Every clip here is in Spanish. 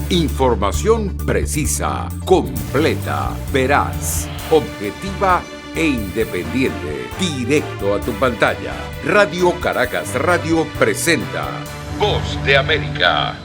Información precisa, completa, veraz, objetiva e independiente. Directo a tu pantalla. Radio Caracas Radio presenta Voz de América.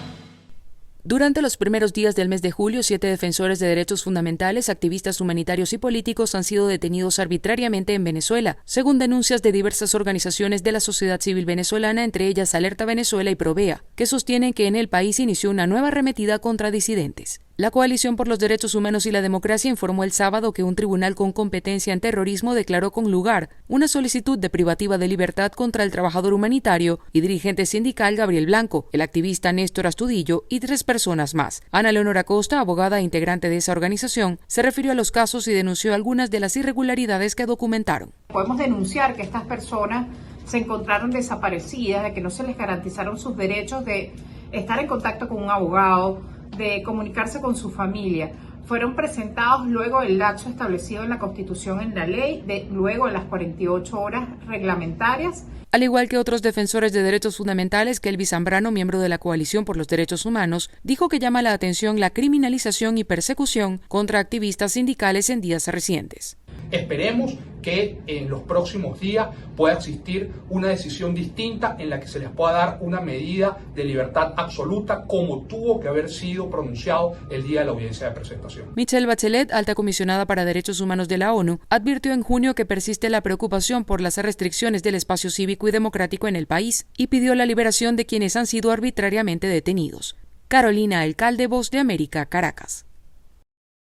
Durante los primeros días del mes de julio, 7 defensores de derechos fundamentales, activistas humanitarios y políticos han sido detenidos arbitrariamente en Venezuela, según denuncias de diversas organizaciones de la sociedad civil venezolana, entre ellas Alerta Venezuela y Provea, que sostienen que en el país inició una nueva arremetida contra disidentes. La Coalición por los Derechos Humanos y la Democracia informó el sábado que un tribunal con competencia en terrorismo declaró con lugar una solicitud de privativa de libertad contra el trabajador humanitario y dirigente sindical Gabriel Blanco, el activista Néstor Astudillo y 3 personas más. Ana Leonora Costa, abogada e integrante de esa organización, se refirió a los casos y denunció algunas de las irregularidades que documentaron. Podemos denunciar que estas personas se encontraron desaparecidas, de que no se les garantizaron sus derechos de estar en contacto con un abogado, de comunicarse con su familia. Fueron presentados luego del lapso establecido en la Constitución, en la ley, luego de las 48 horas reglamentarias. Al igual que otros defensores de derechos fundamentales, Kelvis Zambrano, miembro de la Coalición por los Derechos Humanos, dijo que llama la atención la criminalización y persecución contra activistas sindicales en días recientes. Esperemos que en los próximos días pueda existir una decisión distinta en la que se les pueda dar una medida de libertad absoluta, como tuvo que haber sido pronunciado el día de la audiencia de presentación. Michelle Bachelet, alta comisionada para Derechos Humanos de la ONU, advirtió en junio que persiste la preocupación por las restricciones del espacio cívico y democrático en el país y pidió la liberación de quienes han sido arbitrariamente detenidos. Carolina Alcalde, Voz de América, Caracas.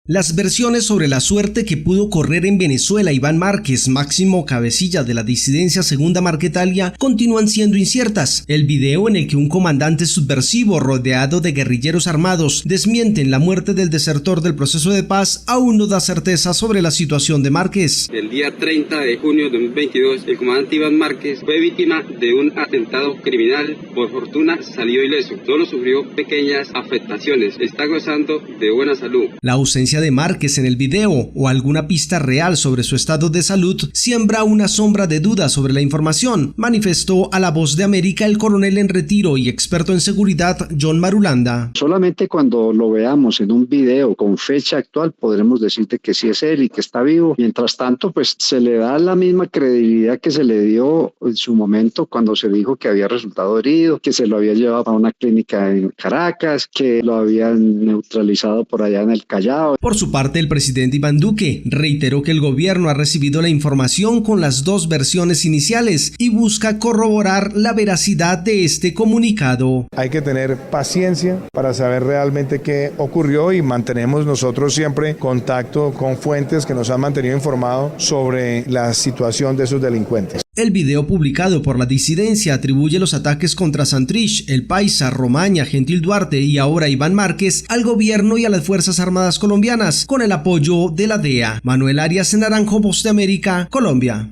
Las versiones sobre la suerte que pudo correr en Venezuela Iván Márquez, máximo cabecilla de la disidencia Segunda Marquetalia, continúan siendo inciertas. El video en el que un comandante subversivo rodeado de guerrilleros armados desmienten la muerte del desertor del proceso de paz aún no da certeza sobre la situación de Márquez. El día 30 de junio de 2022, el comandante Iván Márquez fue víctima de un atentado criminal. Por fortuna salió ileso, solo sufrió pequeñas afectaciones, está gozando de buena salud. La ausencia de Márquez en el video o alguna pista real sobre su estado de salud siembra una sombra de duda sobre la información, manifestó a La Voz de América el coronel en retiro y experto en seguridad John Marulanda. Solamente cuando lo veamos en un video con fecha actual podremos decirte que sí es él y que está vivo. Mientras tanto, pues se le da la misma credibilidad que se le dio en su momento cuando se dijo que había resultado herido, que se lo había llevado a una clínica en Caracas, que lo habían neutralizado por allá en el Callao. Por su parte, el presidente Iván Duque reiteró que el gobierno ha recibido la información con las 2 versiones iniciales y busca corroborar la veracidad de este comunicado. Hay que tener paciencia para saber realmente qué ocurrió y mantenemos nosotros siempre contacto con fuentes que nos han mantenido informados sobre la situación de esos delincuentes. El video publicado por la disidencia atribuye los ataques contra Santrich, El Paisa, Romaña, Gentil Duarte y ahora Iván Márquez al gobierno y a las Fuerzas Armadas colombianas, con el apoyo de la DEA. Manuel Arias Naranjo, Voz de América, Colombia.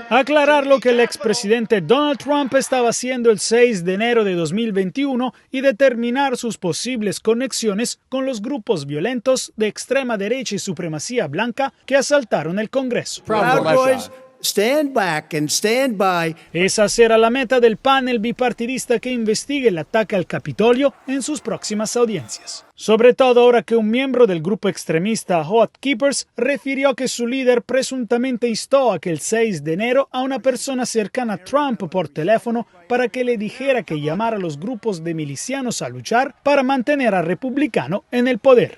Aclarar lo que el expresidente Donald Trump estaba haciendo el 6 de enero de 2021 y determinar sus posibles conexiones con los grupos violentos de extrema derecha y supremacía blanca que asaltaron el Congreso. Stand back and stand by. Esa será la meta del panel bipartidista que investigue el ataque al Capitolio en sus próximas audiencias. Sobre todo ahora que un miembro del grupo extremista Hot Keepers refirió que su líder presuntamente instó aquel 6 de enero a una persona cercana a Trump por teléfono para que le dijera que llamara a los grupos de milicianos a luchar para mantener al republicano en el poder.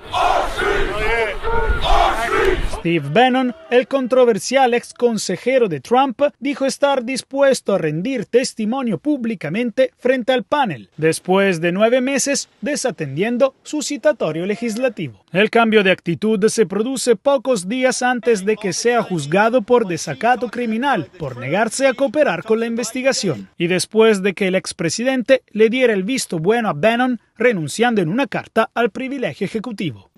Steve Bannon, el controversial ex consejero de Trump, dijo estar dispuesto a rendir testimonio públicamente frente al panel, después de 9 meses desatendiendo su citatorio legislativo. El cambio de actitud se produce pocos días antes de que sea juzgado por desacato criminal, por negarse a cooperar con la investigación, y después de que el expresidente le diera el visto bueno a Bannon, renunciando en una carta al privilegio ejecutivo.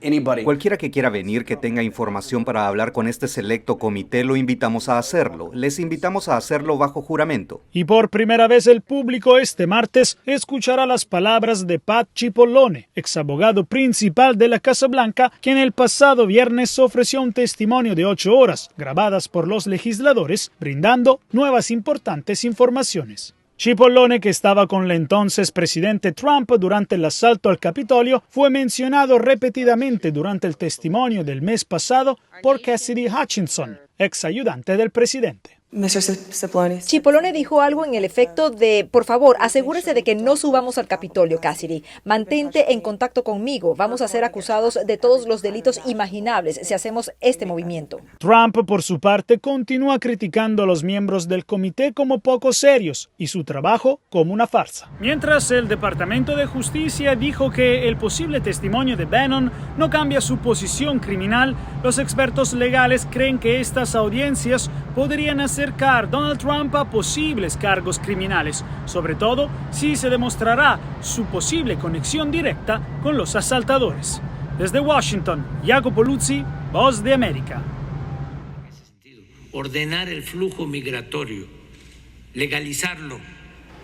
Cualquiera que quiera venir que tenga información para hablar con este selecto comité, lo invitamos a hacerlo. Les invitamos a hacerlo bajo juramento. Y por primera vez el público este martes escuchará las palabras de Pat Cipollone, exabogado principal de la Casa Blanca, quien el pasado viernes ofreció un testimonio de 8 horas, grabadas por los legisladores, brindando nuevas importantes informaciones. Cipollone, que estaba con el entonces presidente Trump durante el asalto al Capitolio, fue mencionado repetidamente durante el testimonio del mes pasado por Cassidy Hutchinson, ex ayudante del presidente. Cipollone dijo algo en el efecto de: por favor, asegúrese de que no subamos al Capitolio, Cassidy. Mantente en contacto conmigo. Vamos a ser acusados de todos los delitos imaginables si hacemos este movimiento. Trump, por su parte, continúa criticando a los miembros del comité como poco serios y su trabajo como una farsa. Mientras el Departamento de Justicia dijo que el posible testimonio de Bannon no cambia su posición criminal, los expertos legales creen que estas audiencias podrían acercar Donald Trump a posibles cargos criminales, sobre todo si se demostrará su posible conexión directa con los asaltadores. Desde Washington, Jacopo Luzzi, Voz de América. En ese sentido, ordenar el flujo migratorio, legalizarlo.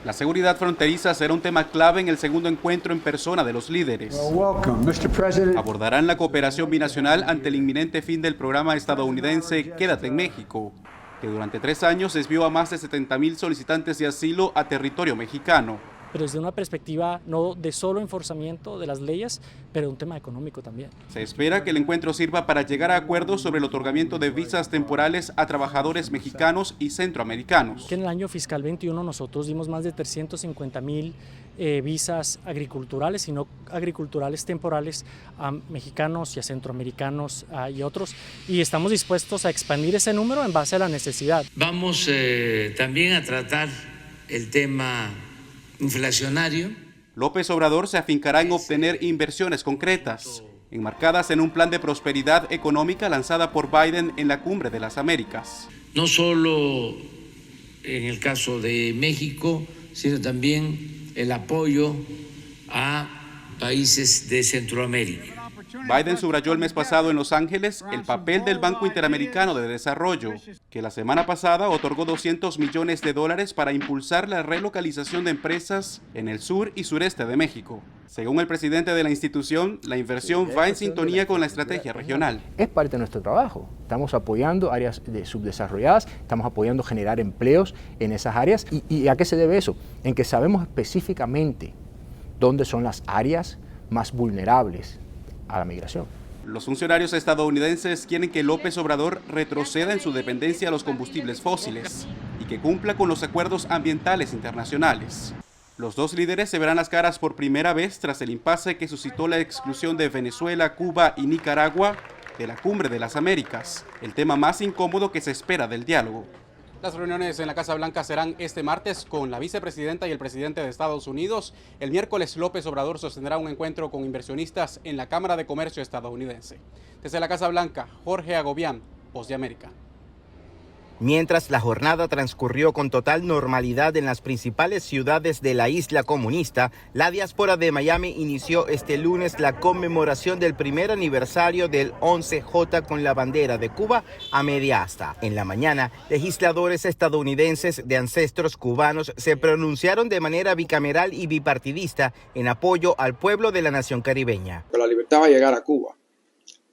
La seguridad fronteriza será un tema clave en el segundo encuentro en persona de los líderes. Abordarán la cooperación binacional ante el inminente fin del programa estadounidense Quédate en México, que durante 3 años desvió a más de 70,000 solicitantes de asilo a territorio mexicano. Pero desde una perspectiva no de solo enforzamiento de las leyes, pero un tema económico también. Se espera que el encuentro sirva para llegar a acuerdos sobre el otorgamiento de visas temporales a trabajadores mexicanos y centroamericanos. Que en el año fiscal 21 nosotros dimos más de 350,000 visas agriculturales y no agriculturales temporales a mexicanos y a centroamericanos y otros, y estamos dispuestos a expandir ese número en base a la necesidad. Vamos también a tratar el tema inflacionario. López Obrador se afincará en obtener inversiones concretas, enmarcadas en un plan de prosperidad económica lanzada por Biden en la Cumbre de las Américas. No solo en el caso de México, sino también el apoyo a países de Centroamérica. Biden subrayó el mes pasado en Los Ángeles el papel del Banco Interamericano de Desarrollo, que la semana pasada otorgó $200 millones para impulsar la relocalización de empresas en el sur y sureste de México. Según el presidente de la institución, la inversión va en sintonía con la estrategia regional. Es parte de nuestro trabajo. Estamos apoyando áreas subdesarrolladas, estamos apoyando generar empleos en esas áreas. ¿Y a qué se debe eso? En que sabemos específicamente dónde son las áreas más vulnerables a la migración. Los funcionarios estadounidenses quieren que López Obrador retroceda en su dependencia a los combustibles fósiles y que cumpla con los acuerdos ambientales internacionales. Los dos líderes se verán las caras por primera vez tras el impasse que suscitó la exclusión de Venezuela, Cuba y Nicaragua de la Cumbre de las Américas, el tema más incómodo que se espera del diálogo. Las reuniones en la Casa Blanca serán este martes con la vicepresidenta y el presidente de Estados Unidos. El miércoles López Obrador sostendrá un encuentro con inversionistas en la Cámara de Comercio estadounidense. Desde la Casa Blanca, Jorge Agobián, Voz de América. Mientras la jornada transcurrió con total normalidad en las principales ciudades de la isla comunista, la diáspora de Miami inició este lunes la conmemoración del primer aniversario del 11J con la bandera de Cuba a media asta. En la mañana, legisladores estadounidenses de ancestros cubanos se pronunciaron de manera bicameral y bipartidista en apoyo al pueblo de la nación caribeña. La libertad va a llegar a Cuba,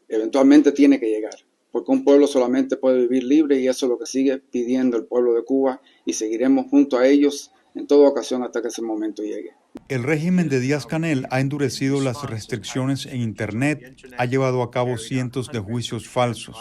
eventualmente tiene que llegar, porque un pueblo solamente puede vivir libre y eso es lo que sigue pidiendo el pueblo de Cuba y seguiremos junto a ellos en toda ocasión hasta que ese momento llegue. El régimen de Díaz-Canel ha endurecido las restricciones en Internet, ha llevado a cabo cientos de juicios falsos.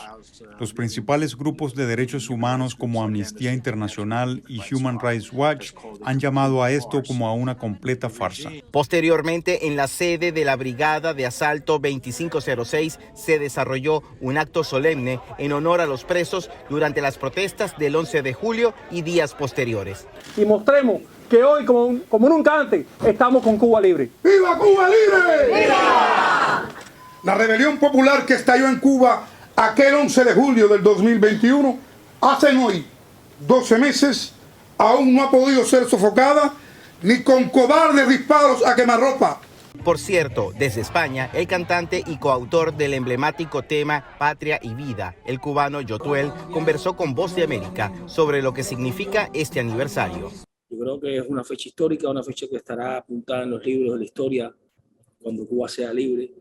Los principales grupos de derechos humanos como Amnistía Internacional y Human Rights Watch han llamado a esto como a una completa farsa. Posteriormente, en la sede de la Brigada de Asalto 2506 se desarrolló un acto solemne en honor a los presos durante las protestas del 11 de julio y días posteriores. Y mostremos que hoy, como nunca antes, estamos con Cuba libre. ¡Viva Cuba libre! ¡Viva! La rebelión popular que estalló en Cuba aquel 11 de julio del 2021, hacen hoy 12 meses, aún no ha podido ser sofocada ni con cobardes disparos a quemarropa. Por cierto, desde España, el cantante y coautor del emblemático tema Patria y Vida, el cubano Yotuel, conversó con Voz de América sobre lo que significa este aniversario. Yo creo que es una fecha histórica, una fecha que estará apuntada en los libros de la historia cuando Cuba sea libre.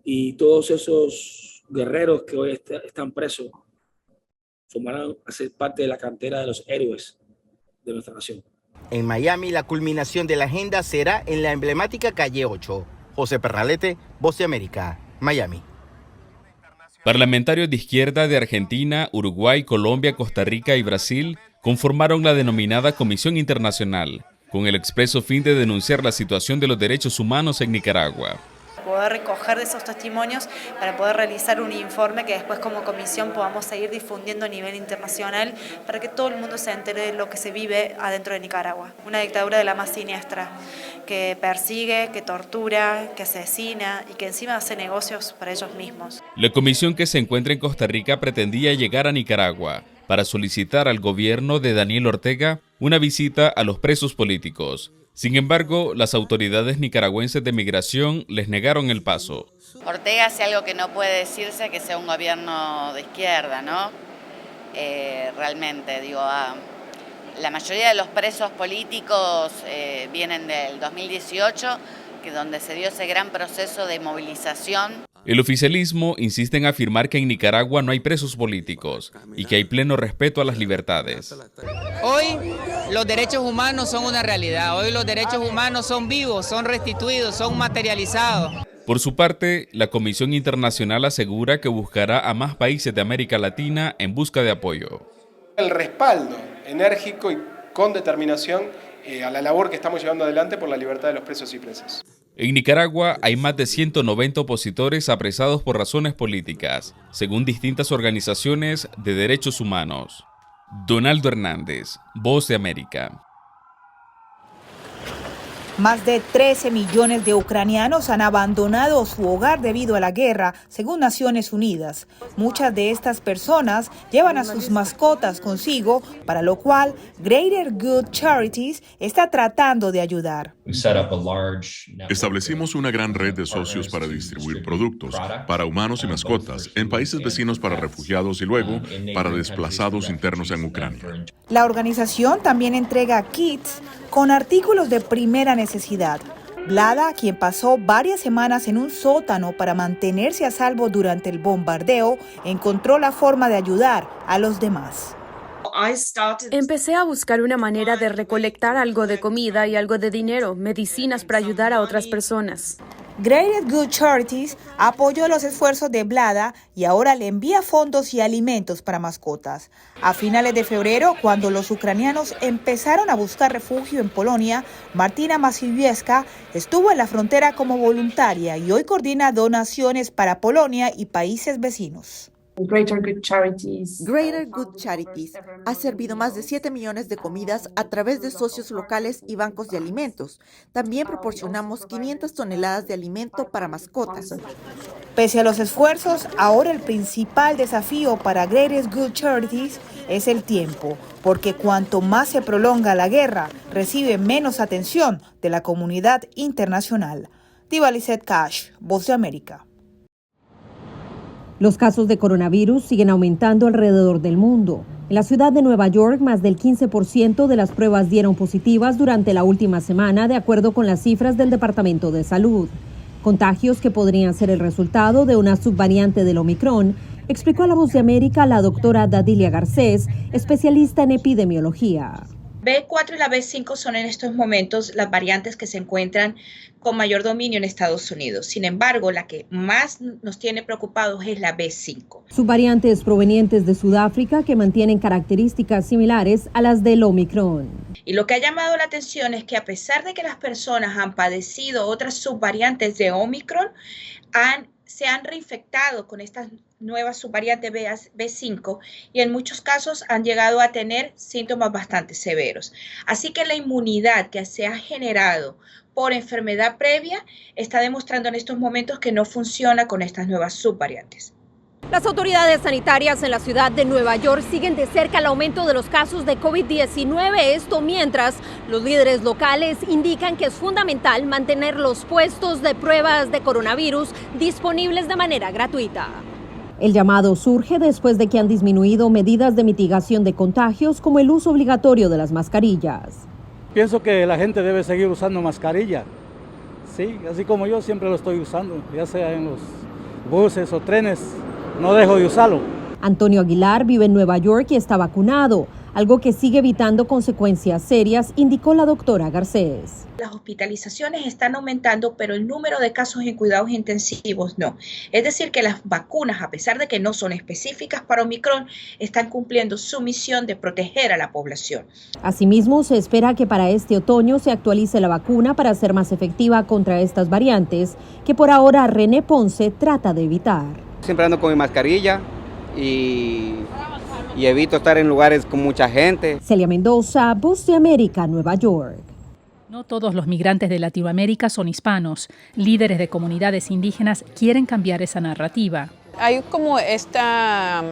Y todos esos guerreros que hoy están presos formarán a ser parte de la cantera de los héroes de nuestra nación. En Miami, la culminación de la agenda será en la emblemática calle 8. José Perralete, Voz de América, Miami. Parlamentarios de izquierda de Argentina, Uruguay, Colombia, Costa Rica y Brasil conformaron la denominada Comisión Internacional, con el expreso fin de denunciar la situación de los derechos humanos en Nicaragua. Poder recoger de esos testimonios para poder realizar un informe que después como comisión podamos seguir difundiendo a nivel internacional para que todo el mundo se entere de lo que se vive adentro de Nicaragua. Una dictadura de la más siniestra, que persigue, que tortura, que asesina y que encima hace negocios para ellos mismos. La comisión que se encuentra en Costa Rica pretendía llegar a Nicaragua para solicitar al gobierno de Daniel Ortega una visita a los presos políticos. Sin embargo, las autoridades nicaragüenses de migración les negaron el paso. Ortega hace algo que no puede decirse que sea un gobierno de izquierda, ¿no? Realmente, digo, la mayoría de los presos políticos vienen del 2018, que donde se dio ese gran proceso de movilización. El oficialismo insiste en afirmar que en Nicaragua no hay presos políticos y que hay pleno respeto a las libertades. Hoy los derechos humanos son una realidad, hoy los derechos humanos son vivos, son restituidos, son materializados. Por su parte, la Comisión Internacional asegura que buscará a más países de América Latina en busca de apoyo. El respaldo enérgico y con determinación a la labor que estamos llevando adelante por la libertad de los presos y presas. En Nicaragua hay más de 190 opositores apresados por razones políticas, según distintas organizaciones de derechos humanos. Donaldo Hernández, Voz de América. Más de 13 millones de ucranianos han abandonado su hogar debido a la guerra, según Naciones Unidas. Muchas de estas personas llevan a sus mascotas consigo, para lo cual Greater Good Charities está tratando de ayudar. Establecimos una gran red de socios para distribuir productos para humanos y mascotas en países vecinos para refugiados y luego para desplazados internos en Ucrania. La organización también entrega kits con artículos de primera necesidad. Vlada, quien pasó varias semanas en un sótano para mantenerse a salvo durante el bombardeo, encontró la forma de ayudar a los demás. Empecé a buscar una manera de recolectar algo de comida y algo de dinero, medicinas para ayudar a otras personas. Greater Good Charities apoyó los esfuerzos de Vlada y ahora le envía fondos y alimentos para mascotas. A finales de febrero, cuando los ucranianos empezaron a buscar refugio en Polonia, Martina Masiewska estuvo en la frontera como voluntaria y hoy coordina donaciones para Polonia y países vecinos. Greater Good Charities ha servido más de 7 millones de comidas a través de socios locales y bancos de alimentos. También proporcionamos 500 toneladas de alimento para mascotas. Pese a los esfuerzos, ahora el principal desafío para Greater Good Charities es el tiempo, porque cuanto más se prolonga la guerra, recibe menos atención de la comunidad internacional. Diva Lizette Cash, Voz de América. Los casos de coronavirus siguen aumentando alrededor del mundo. En la ciudad de Nueva York, más del 15% de las pruebas dieron positivas durante la última semana, de acuerdo con las cifras del Departamento de Salud. Contagios que podrían ser el resultado de una subvariante del Omicron, explicó a La Voz de América la doctora Dadilia Garcés, especialista en epidemiología. B4 y la B5 son en estos momentos las variantes que se encuentran con mayor dominio en Estados Unidos. Sin embargo, la que más nos tiene preocupados es la B5. Subvariantes provenientes de Sudáfrica que mantienen características similares a las del Omicron. Y lo que ha llamado la atención es que a pesar de que las personas han padecido otras subvariantes de Omicron, se han reinfectado con estas nuevas subvariantes B5 y en muchos casos han llegado a tener síntomas bastante severos. Así que la inmunidad que se ha generado por enfermedad previa está demostrando en estos momentos que no funciona con estas nuevas subvariantes. Las autoridades sanitarias en la ciudad de Nueva York siguen de cerca el aumento de los casos de COVID-19. Esto mientras los líderes locales indican que es fundamental mantener los puestos de pruebas de coronavirus disponibles de manera gratuita. El llamado surge después de que han disminuido medidas de mitigación de contagios como el uso obligatorio de las mascarillas. Pienso que la gente debe seguir usando mascarilla. Sí, así como yo siempre lo estoy usando, ya sea en los buses o trenes. No dejo de usarlo. Antonio Aguilar vive en Nueva York y está vacunado. algo que sigue evitando consecuencias serias, indicó la doctora Garcés. Las hospitalizaciones están aumentando, pero el número de casos en cuidados intensivos no. Es decir, que las vacunas, a pesar de que no son específicas para Omicron, están cumpliendo su misión de proteger a la población. Asimismo, se espera que para este otoño se actualice la vacuna para ser más efectiva contra estas variantes, que por ahora René Ponce trata de evitar. Siempre ando con mi mascarilla y evito estar en lugares con mucha gente. Celia Mendoza, Voz de América, Nueva York. No todos los migrantes de Latinoamérica son hispanos. Líderes de comunidades indígenas quieren cambiar esa narrativa. Hay como esta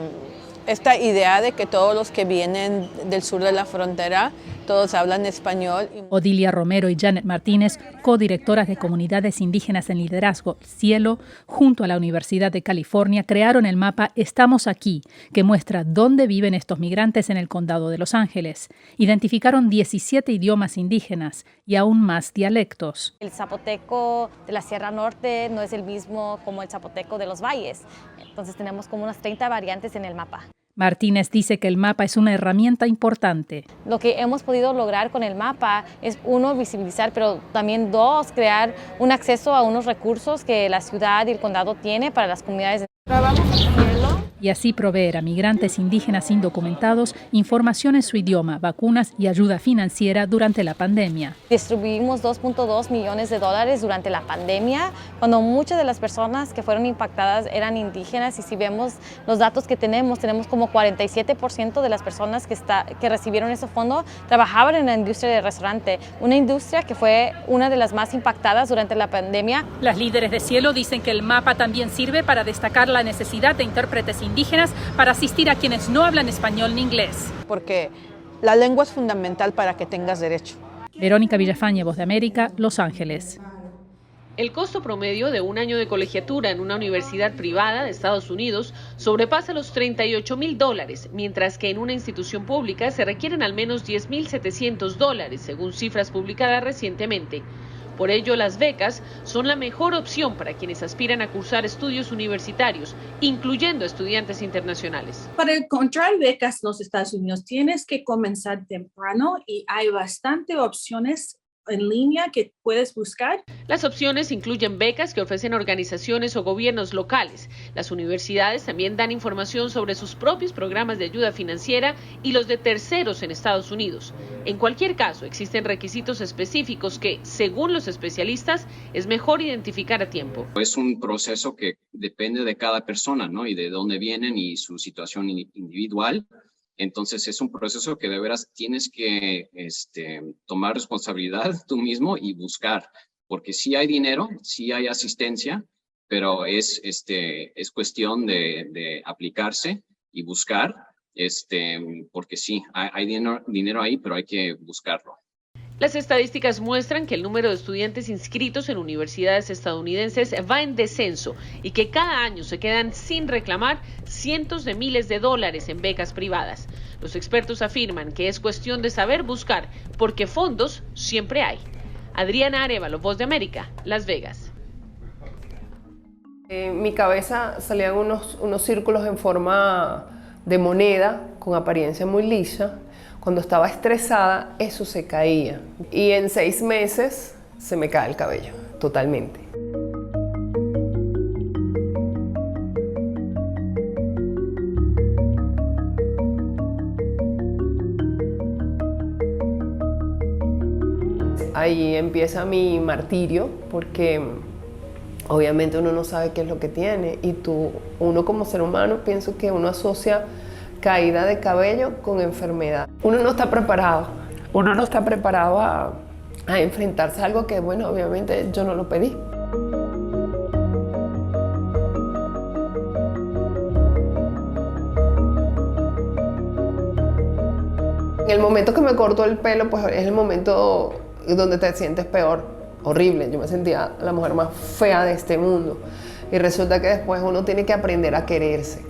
idea de que todos los que vienen del sur de la frontera, todos hablan español. Odilia Romero y Janet Martínez, codirectoras de comunidades indígenas en liderazgo Cielo, junto a la Universidad de California, crearon el mapa Estamos Aquí, que muestra dónde viven estos migrantes en el condado de Los Ángeles. Identificaron 17 idiomas indígenas y aún más dialectos. El zapoteco de la Sierra Norte no es el mismo como el zapoteco de los valles. Entonces tenemos como unas 30 variantes en el mapa. Martínez dice que el mapa es una herramienta importante. Lo que hemos podido lograr con el mapa es, uno, visibilizar, pero también, dos, crear un acceso a unos recursos que la ciudad y el condado tiene para las comunidades. Y así proveer a migrantes indígenas indocumentados información en su idioma, vacunas y ayuda financiera durante la pandemia. Distribuimos $2.2 millones durante la pandemia, cuando muchas de las personas que fueron impactadas eran indígenas, y si vemos los datos que tenemos como 47% de las personas que recibieron ese fondo trabajaban en la industria del restaurante, una industria que fue una de las más impactadas durante la pandemia. Las líderes de Cielo dicen que el mapa también sirve para destacar la necesidad de intérpretes indígenas para asistir a quienes no hablan español ni inglés. Porque la lengua es fundamental para que tengas derecho. Verónica Villafañe, Voz de América, Los Ángeles. El costo promedio de un año de colegiatura en una universidad privada de Estados Unidos sobrepasa los $38,000, mientras que en una institución pública se requieren al menos $10,700, según cifras publicadas recientemente. Por ello, las becas son la mejor opción para quienes aspiran a cursar estudios universitarios, incluyendo estudiantes internacionales. Para encontrar becas en los Estados Unidos tienes que comenzar temprano, y hay bastante opciones en línea que puedes buscar. Las opciones incluyen becas que ofrecen organizaciones o gobiernos locales. Las universidades también dan información sobre sus propios programas de ayuda financiera y los de terceros en Estados Unidos. En cualquier caso, existen requisitos específicos que, según los especialistas, es mejor identificar a tiempo. Es un proceso que depende de cada persona, ¿no? Y de dónde vienen y su situación individual. Entonces es un proceso que de veras tienes que tomar responsabilidad tú mismo y buscar, porque sí hay dinero, sí hay asistencia, pero es cuestión de aplicarse y buscar, porque sí, hay dinero ahí, pero hay que buscarlo. Las estadísticas muestran que el número de estudiantes inscritos en universidades estadounidenses va en descenso y que cada año se quedan sin reclamar cientos de miles de dólares en becas privadas. Los expertos afirman que es cuestión de saber buscar, porque fondos siempre hay. Adriana Arévalo, Voz de América, Las Vegas. En mi cabeza salían unos círculos en forma de moneda con apariencia muy lisa. Cuando estaba estresada, eso se caía. Y en 6 meses se me cae el cabello, totalmente. Ahí empieza mi martirio, porque obviamente uno no sabe qué es lo que tiene. Y uno como ser humano, pienso que uno asocia caída de cabello con enfermedad. Uno no está preparado. Uno no está preparado a enfrentarse a algo que, bueno, obviamente yo no lo pedí. En el momento que me cortó el pelo, pues es el momento donde te sientes peor, horrible. Yo me sentía la mujer más fea de este mundo. Y resulta que después uno tiene que aprender a quererse.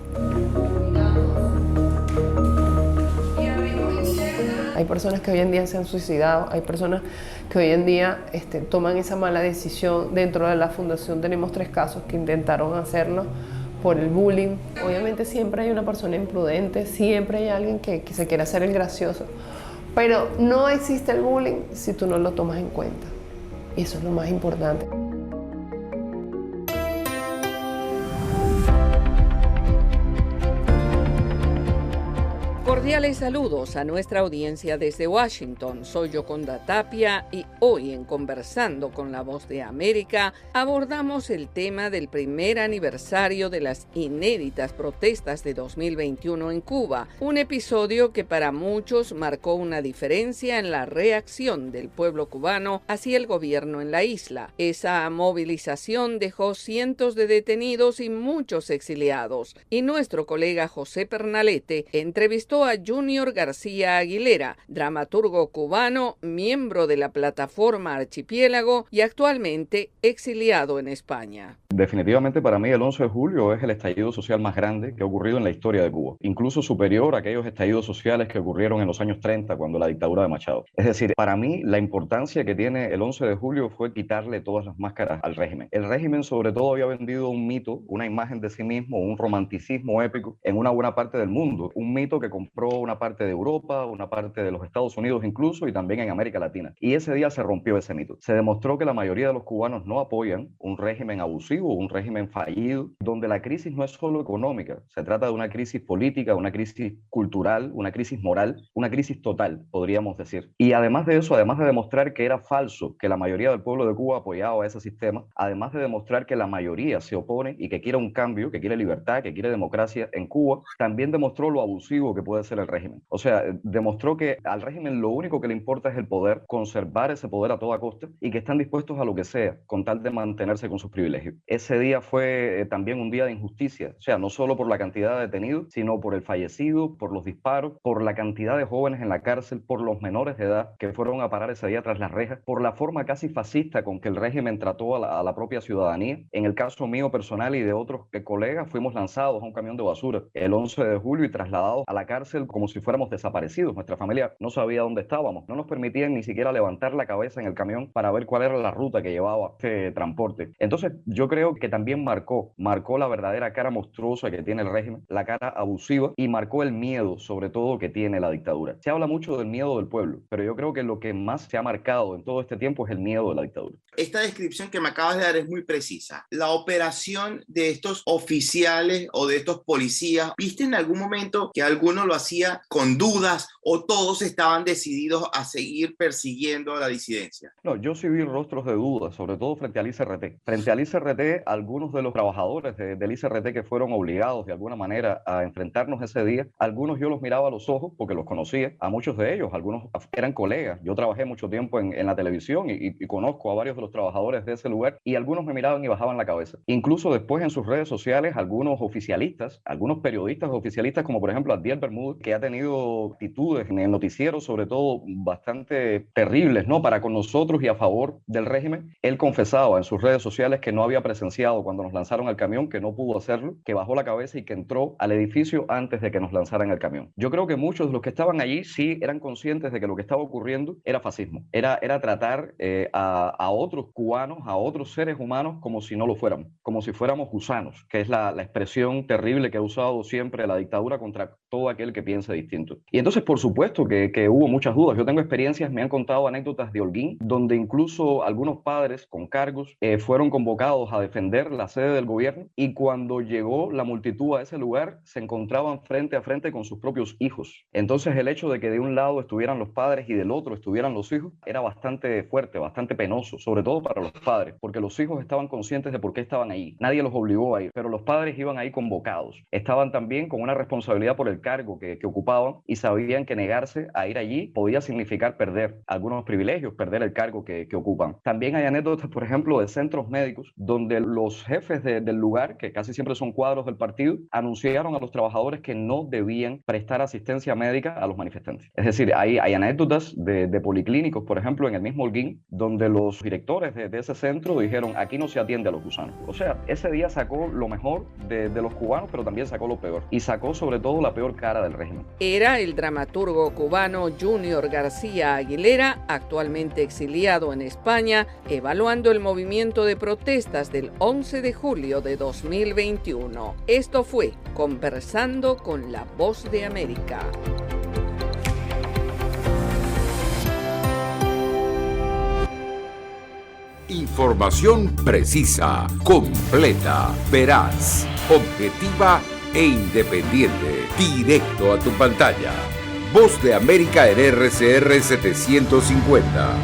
Hay personas que hoy en día se han suicidado, hay personas que hoy en día toman esa mala decisión. Dentro de la fundación tenemos 3 casos que intentaron hacerlo por el bullying. Obviamente siempre hay una persona imprudente, siempre hay alguien que se quiere hacer el gracioso, pero no existe el bullying si tú no lo tomas en cuenta. Y eso es lo más importante. Cordiales saludos a nuestra audiencia desde Washington. Soy Yoconda Tapia y hoy en Conversando con la Voz de América abordamos el tema del primer aniversario de las inéditas protestas de 2021 en Cuba, un episodio que para muchos marcó una diferencia en la reacción del pueblo cubano hacia el gobierno en la isla. Esa movilización dejó cientos de detenidos y muchos exiliados, y nuestro colega José Pernalete entrevistó a Junior García Aguilera, dramaturgo cubano, miembro de la plataforma Archipiélago y actualmente exiliado en España. Definitivamente para mí el 11 de julio es el estallido social más grande que ha ocurrido en la historia de Cuba, incluso superior a aquellos estallidos sociales que ocurrieron en los años 30 cuando la dictadura de Machado. Es decir, para mí la importancia que tiene el 11 de julio fue quitarle todas las máscaras al régimen. El régimen sobre todo había vendido un mito, una imagen de sí mismo, un romanticismo épico en una buena parte del mundo, un mito que compró una parte de Europa, una parte de los Estados Unidos incluso y también en América Latina. Y ese día se rompió ese mito. Se demostró que la mayoría de los cubanos no apoyan un régimen abusivo, un régimen fallido, donde la crisis no es solo económica, se trata de una crisis política, una crisis cultural, una crisis moral, una crisis total, podríamos decir. Y además de eso, además de demostrar que era falso, que la mayoría del pueblo de Cuba apoyaba ese sistema, además de demostrar que la mayoría se opone y que quiere un cambio, que quiere libertad, que quiere democracia en Cuba, también demostró lo abusivo que puede ser el régimen. O sea, demostró que al régimen lo único que le importa es el poder, conservar ese poder a toda costa y que están dispuestos a lo que sea con tal de mantenerse con sus privilegios. Ese día fue también un día de injusticia, o sea, no solo por la cantidad de detenidos, sino por el fallecido, por los disparos, por la cantidad de jóvenes en la cárcel, por los menores de edad que fueron a parar ese día tras las rejas, por la forma casi fascista con que el régimen trató a la propia ciudadanía. En el caso mío personal y de otros colegas, fuimos lanzados a un camión de basura el 11 de julio y trasladados a la cárcel como si fuéramos desaparecidos. Nuestra familia no sabía dónde estábamos, no nos permitían ni siquiera levantar la cabeza en el camión para ver cuál era la ruta que llevaba este transporte. Entonces yo creo que también marcó la verdadera cara monstruosa que tiene el régimen, la cara abusiva, y marcó el miedo sobre todo que tiene la dictadura. Se habla mucho del miedo del pueblo, pero yo creo que lo que más se ha marcado en todo este tiempo es el miedo de la dictadura. Esta descripción que me acabas de dar es muy precisa. La operación de estos oficiales o de estos policías, ¿viste en algún momento que alguno lo hacía con dudas o todos estaban decididos a seguir persiguiendo a la disidencia? No, yo sí vi rostros de dudas, sobre todo frente al ICRT. Frente al ICRT, algunos de los trabajadores del ICRT que fueron obligados de alguna manera a enfrentarnos ese día, algunos yo los miraba a los ojos porque los conocía, a muchos de ellos, algunos eran colegas. Yo trabajé mucho tiempo en la televisión y conozco a varios de los trabajadores de ese lugar y algunos me miraban y bajaban la cabeza. Incluso después en sus redes sociales, algunos oficialistas, algunos periodistas oficialistas como por ejemplo Adiel Bermúdez, que ha tenido actitudes en el noticiero sobre todo bastante terribles, ¿no?, para con nosotros y a favor del régimen. Él confesaba en sus redes sociales que no había presenciado cuando nos lanzaron al camión, que no pudo hacerlo, que bajó la cabeza y que entró al edificio antes de que nos lanzaran el camión. Yo creo que muchos de los que estaban allí sí eran conscientes de que lo que estaba ocurriendo era fascismo, era tratar a otros cubanos, a otros seres humanos como si no lo fuéramos, como si fuéramos gusanos, que es la expresión terrible que ha usado siempre la dictadura contra todo aquel que piense distinto. Y entonces por supuesto que hubo muchas dudas. Yo tengo experiencias, me han contado anécdotas de Holguín, donde incluso algunos padres con cargos fueron convocados a defender la sede del gobierno y cuando llegó la multitud a ese lugar se encontraban frente a frente con sus propios hijos. Entonces el hecho de que de un lado estuvieran los padres y del otro estuvieran los hijos era bastante fuerte, bastante penoso, sobre todo para los padres, porque los hijos estaban conscientes de por qué estaban ahí. Nadie los obligó a ir, pero los padres iban ahí convocados. Estaban también con una responsabilidad por el cargo que ocupaban y sabían que negarse a ir allí podía significar perder algunos privilegios, perder el cargo que ocupan. También hay anécdotas, por ejemplo, de centros médicos donde los jefes del lugar, que casi siempre son cuadros del partido, anunciaron a los trabajadores que no debían prestar asistencia médica a los manifestantes. Es decir, hay anécdotas de policlínicos, por ejemplo, en el mismo Holguín, donde los directores directores de ese centro dijeron, aquí no se atiende a los gusanos. O sea, ese día sacó lo mejor de los cubanos, pero también sacó lo peor. Y sacó sobre todo la peor cara del régimen. Era el dramaturgo cubano Junior García Aguilera, actualmente exiliado en España, evaluando el movimiento de protestas del 11 de julio de 2021. Esto fue Conversando con la Voz de América. Información precisa, completa, veraz, objetiva e independiente. Directo a tu pantalla. Voz de América en RCR 750.